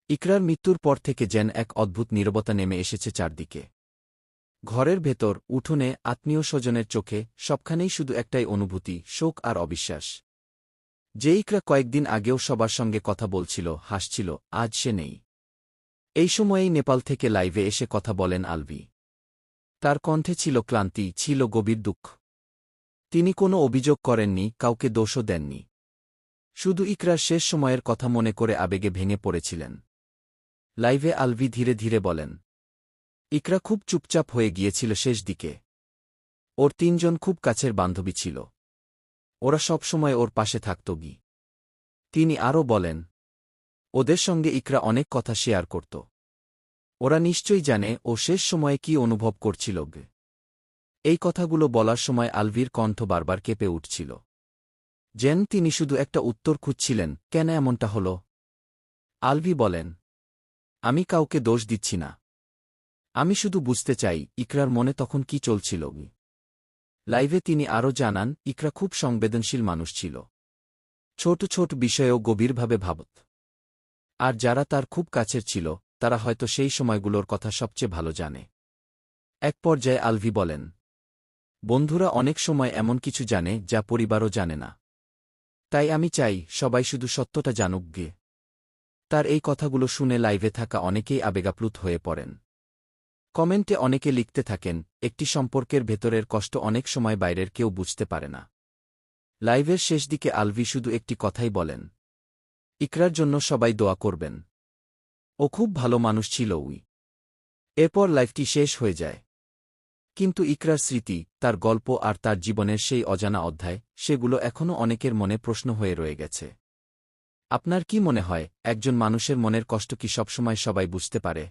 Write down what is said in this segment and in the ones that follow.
ইকরার মৃত্যুর পর থেকে যেন এক অদ্ভুত নীরবতা নেমে এসেছে চারদিকে। ঘরের ভেতর, উঠোনে, আত্মীয় স্বজনের চোখে, সবখানেই শুধু একটাই অনুভূতি, শোক আর অবিশ্বাস। যে ইকরা কয়েকদিন আগেও সবার সঙ্গে কথা বলছিল, হাসছিল, আজ সে নেই। এই সময়েই নেপাল থেকে লাইভে এসে কথা বলেন আলভি। তার কণ্ঠে ছিল ক্লান্তি, ছিল গভীর দুঃখ। তিনি কোনো অভিযোগ করেননি, কাউকে দোষও দেননি। শুধু ইকরার শেষ সময়ের কথা মনে করে আবেগে ভেঙে পড়েছিলেন। লাইভে আলভি ধীরে ধীরে বলেন, ইকরা খুব চুপচাপ হয়ে গিয়েছিল শেষ দিকে। ওর তিনজন খুব কাছের বান্ধবী ছিল। ওরা সবসময় ওর পাশে থাকত গি। তিনি আরও বলেন, ওদের সঙ্গে ইকরা অনেক কথা শেয়ার করত। ওরা নিশ্চয়ই জানে ও শেষ সময়ে কি অনুভব করছিল গে। এই কথাগুলো বলার সময় আলভির কণ্ঠ বারবার কেঁপে উঠছিল। যেন তিনি শুধু একটা উত্তর খুঁজছিলেন, কেন এমনটা হল। আলভি বলেন, আমি কাউকে দোষ দিচ্ছি না। আমি শুধু বুঝতে চাই, ইকরার মনে তখন কি চলছিল। লাইভে তিনি আরও জানান, ইকরা খুব সংবেদনশীল মানুষ ছিল। ছোট ছোট বিষয়েও গভীরভাবে ভাবত। আর যারা তার খুব কাছের ছিল, তারা হয়তো সেই সময়গুলোর কথা সবচেয়ে ভালো জানে। এক পর্যায়ে আলভি বলেন, বন্ধুরা অনেক সময় এমন কিছু জানে যা পরিবারও জানে না। তাই আমি চাই, সবাই শুধু সত্যটা জানুক গে। তার এই কথাগুলো শুনে লাইভে থাকা অনেকেই আবেগাপ্লুত হয়ে পড়েন। কমেন্টে অনেকে লিখতে থাকেন, একটি সম্পর্কের ভেতরের কষ্ট অনেক সময় বাইরের কেউ বুঝতে পারে না। লাইভের শেষ দিকে আলভি শুধু একটি কথাই বলেন, ইকরার জন্য সবাই দোয়া করবেন। ও খুব ভালো মানুষ ছিল। এরপর লাইভটি শেষ হয়ে যায়। কিন্তু ইকরার স্মৃতি, তার গল্প আর তার জীবনের সেই অজানা অধ্যায়, সেগুলো এখনও অনেকের মনে প্রশ্ন হয়ে রয়ে গেছে। আপনার কি মনে হয়, একজন মানুষের মনের কষ্ট কি সবসময় সবাই বুঝতে পারে?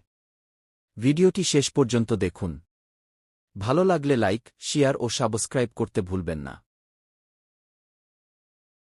ভিডিওটি শেষ পর্যন্ত দেখুন। ভালো লাগলে লাইক, শেয়ার ও সাবস্ক্রাইব করতে ভুলবেন না।